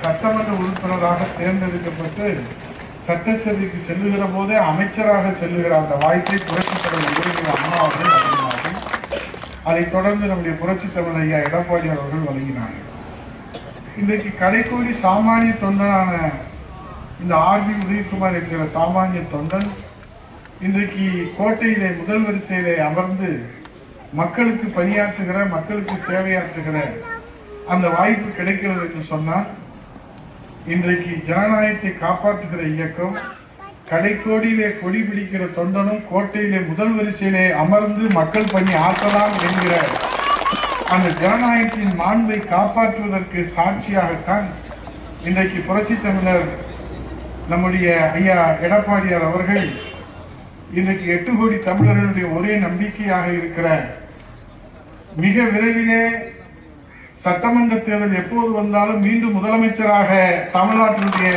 சட்டமன்ற உறுப்பினராக தேர்ந்தெடுக்கப்பட்டு சட்டசபைக்கு செல்லுகிற போதே அமைச்சராக செல்லுகிற அந்த வாய்ப்பை புரட்சித் தலைவர் அம்மா அவர்கள் வழங்கினார்கள். அதைத் தொடர்ந்து நம்முடைய புரட்சித் தலைவர் ஐயா எடப்பாடி அவர்கள் வழங்கினார்கள். இன்றைக்கு கடைக்கோடி சாமானிய தொண்டனான இந்த ஆர்பி உதயகுமார் என்கிற சாமானிய தொண்டன் இன்றைக்கு கோட்டையிலே முதல் வரிசையிலே அமர்ந்து மக்களுக்கு பணியாற்றுகிற, மக்களுக்கு சேவையாற்றுகிற அந்த வாய்ப்பு கிடைக்கிறது என்று சொன்னால், இன்றைக்கு ஜனநாயகத்தை காப்பாற்றுகிற இயக்கம் கடைக்கோடியிலே கொடி பிடிக்கிற தொண்டனும் கோட்டையிலே முதல் வரிசையிலே அமர்ந்து மக்கள் பணி ஆற்றலாம் என்கிற அந்த ஜனநாயகத்தின் மாண்பை காப்பாற்றுவதற்கு சாட்சியாகத்தான் இன்றைக்கு புரட்சி தமிழர் நம்முடைய ஐயா எடப்பாடியார் அவர்கள் இன்றைக்கு 8 கோடி தமிழர்களுடைய ஒரே நம்பிக்கையாக இருக்கிற மிக விரைவிலே சட்டமன்ற தேர்தல் எப்போது வந்தாலும் மீண்டும் முதலமைச்சராக தமிழ்நாட்டினுடைய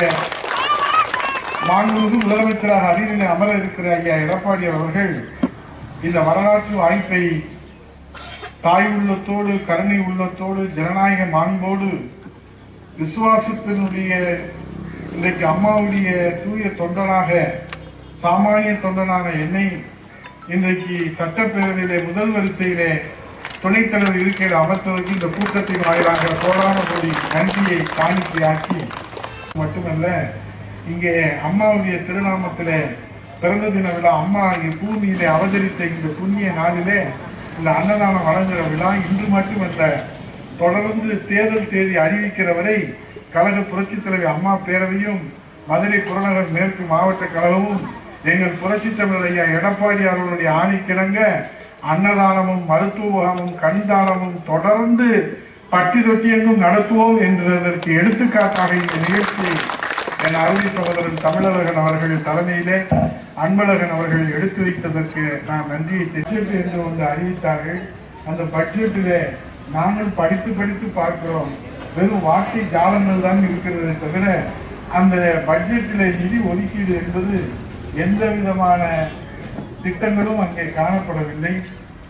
மாண்புமிகு முதலமைச்சராக அரியணையில் அமர இருக்கிற ஐயா எடப்பாடி அவர்கள் இந்த வரலாற்று வாய்ப்பை தாய் உள்ளத்தோடு, கருணை உள்ளத்தோடு, ஜனநாயக மாண்போடு, விசுவாசத்தினுடைய இன்றைக்கு அம்மாவுடைய தூய தொண்டனாக, சாமானிய தொண்டனான என்னை இன்றைக்கு சட்டப்பேரவையிலே முதல் வரிசையிலே துணைத் தலைவர் இருக்கையில் அமர்த்துவதற்கு இந்த கூட்டத்தின் வாயிலாக கோடான கோடி நன்றியை காணிக்கையாக்கி மட்டுமல்ல, இங்கே அம்மாவுடைய திருநாமத்திலே பிறந்த தின விழா, அம்மா இங்கே பூமியிலே அவதரித்த இந்த புண்ணிய நாளிலே இந்த அன்னதானம் வழங்குகிற விழா இன்று மட்டுமல்ல, தொடர்ந்து தேர்தல் தேதி அறிவிக்கிற வரை கழக புரட்சித் தலைவர் அம்மா பேரவையும் மதுரை புறநகர் மேற்கு மாவட்ட கழகமும் எங்கள் புரட்சித் தமிழர் ஐயா எடப்பாடி அவர்களுடைய ஆணைக்கிணங்க அன்னதானமும், மருத்துவ முகாமும், கண்தானமும் தொடர்ந்து பட்டி தொட்டியெங்கும் நடத்துவோம் என்பதற்கு எடுத்துக்காட்டாக இந்த நிகழ்ச்சியை என் அருமை சகோதரன் தமிழழகன் அவர்கள் தலைமையிலே அன்பழகன் அவர்கள் எடுத்து வைத்ததற்கு நான் நன்றியை பட்ஜெட் என்று ஒன்று அறிவித்தார்கள். அந்த பட்ஜெட்டிலே நாங்கள் படித்து பார்க்கிறோம், வெறும் வார்த்தை ஜாலங்கள் தான் இருக்கிறது தவிர அந்த பட்ஜெட்டிலே நிதி ஒதுக்கீடு என்பது எந்த விதமான திட்டங்களும் அங்கே காணப்படவில்லை.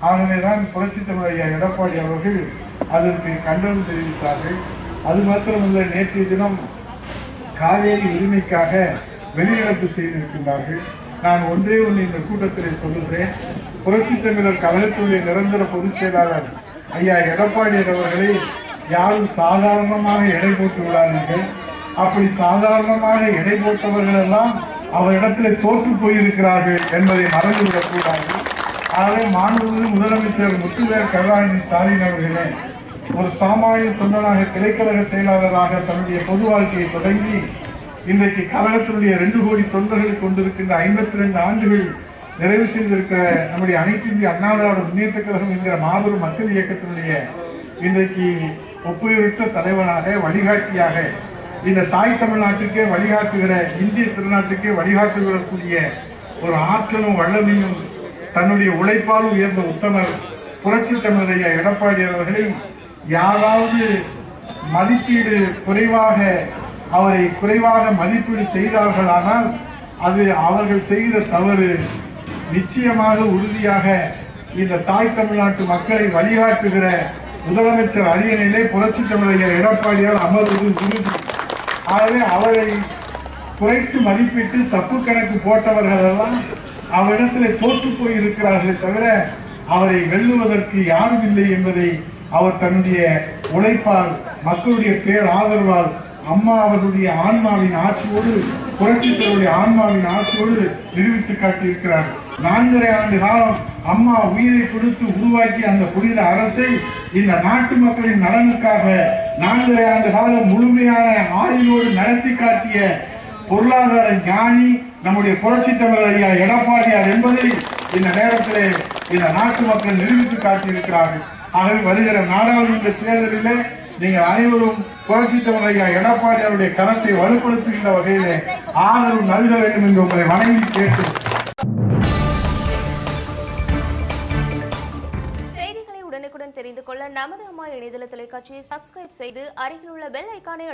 ஆகவேதான் புரட்சித் தமிழர் ஐயா எடப்பாடி அவர்கள் அதற்கு கண்டனம் தெரிவித்தார்கள். அது மாத்திரமல்ல, நேற்றைய தினம் காவேரி உரிமைக்காக வெளிநடப்பு செய்திருக்கின்றார்கள். நான் ஒன்றே ஒன்று இந்த கூட்டத்திலே சொல்லுகிறேன். புரட்சித் தமிழர் கழகத்துடைய நிரந்தர பொதுச் செயலாளர் ஐயா எடப்பாடியார் அவர்களை யாரும் சாதாரணமாக எடை போட்டு விடாதீர்கள். அப்படி சாதாரணமாக எடை போட்டவர்கள் எல்லாம் அவரிடத்தில் தோற்று போயிருக்கிறார்கள் என்பதை மறந்துவிடக் கூடாது. ஆகவே மாண்புமிகு முதலமைச்சர் முத்துவேல் கருணாநிதி ஸ்டாலின் அவர்களே ஒரு சாமானிய தொண்டனாக, கிளைக்கழக செயலாளராக தன்னுடைய பொது வாழ்க்கையை தொடங்கி இன்றைக்கு கழகத்தினுடைய 2 கோடி தொண்டர்களை கொண்டிருக்கின்ற 52 ஆண்டுகள் நிறைவு செய்திருக்கிற நம்முடைய அனைத்து இந்திய அண்ணா திராவிட முன்னேற்ற கழகம் என்கிற மாபெரும் மக்கள் இயக்கத்தினுடைய இன்றைக்கு ஒப்புயர்த்த தலைவனாக, வழிகாட்டியாக, இந்த தாய் தமிழ்நாட்டுக்கே வழிகாட்டுகிற, இந்திய திருநாட்டுக்கே வழிகாட்டுகிறக்கூடிய ஒரு ஆற்றலும் வல்லமையும் தன்னுடைய உழைப்பால் உயர்ந்த உத்தமர் புரட்சி தமிழர் ஐயா எடப்பாடி அவர்களை யாராவது மதிப்பீடு குறைவாக, அவரை குறைவாக மதிப்பீடு செய்தார்களானால் அது அவர்கள் செய்கிற தவறு. நிச்சயமாக உறுதியாக இந்த தாய் தமிழ்நாட்டு மக்களை வழிகாட்டுகிற முதலமைச்சர் அரியணையிலே புரட்சி தமிழர் ஐயா எடப்பாடியால் அமர்வது உறுதி. ஆகவே அவரை குறைத்து மதிப்பிட்டு தப்பு கணக்கு போட்டவர்கள் எல்லாம் அவரிடத்தில் தோற்று போய் இருக்கிறார்களே தவிர அவரை வெல்லுவதற்கு யாரும் இல்லை என்பதை அவர் தன்னுடைய உழைப்பால், மக்களுடைய பேர் ஆதரவால், அம்மா அவர்களுடைய ஆன்மாவின் ஆட்சியோடு, புரட்சித்தருடைய ஆன்மாவின் ஆட்சியோடு நிரூபித்து காட்டியிருக்கிறார். 4.5 ஆண்டு காலம் அம்மா உயிரை கொடுத்து உருவாக்கிய அந்த புனித அரசை இந்த நாட்டு மக்களின் நலனுக்காக 4.5 ஆண்டு காலம் முழுமையான ஆயுளோடு நடத்தி காட்டிய பொருளாதார ஞானி நம்முடைய புரட்சி தமிழர் ஐயா எடப்பாடியார் என்பதை இந்த நேரத்திலே இந்த நாட்டு மக்கள் நிரூபித்து காட்டியிருக்கிறார்கள். ஆகவே வருகிற நாடாளுமன்ற தேர்தலிலே நீங்கள் அனைவரும் புரட்சி தமிழர் ஐயா எடப்பாடியாருடைய கரத்தை வலுப்படுத்துகின்ற வகையிலே ஆதரவு நல்க வேண்டும் என்று உங்களை வணங்கி கேட்டு செய்திகளை உடனுக்குடன் தெரிந்து கொள்ள நமது அம்மா இணையதள தொலைக்காட்சியை சப்ஸ்கிரைப் செய்து அருகில் உள்ள பெல் ஐகானை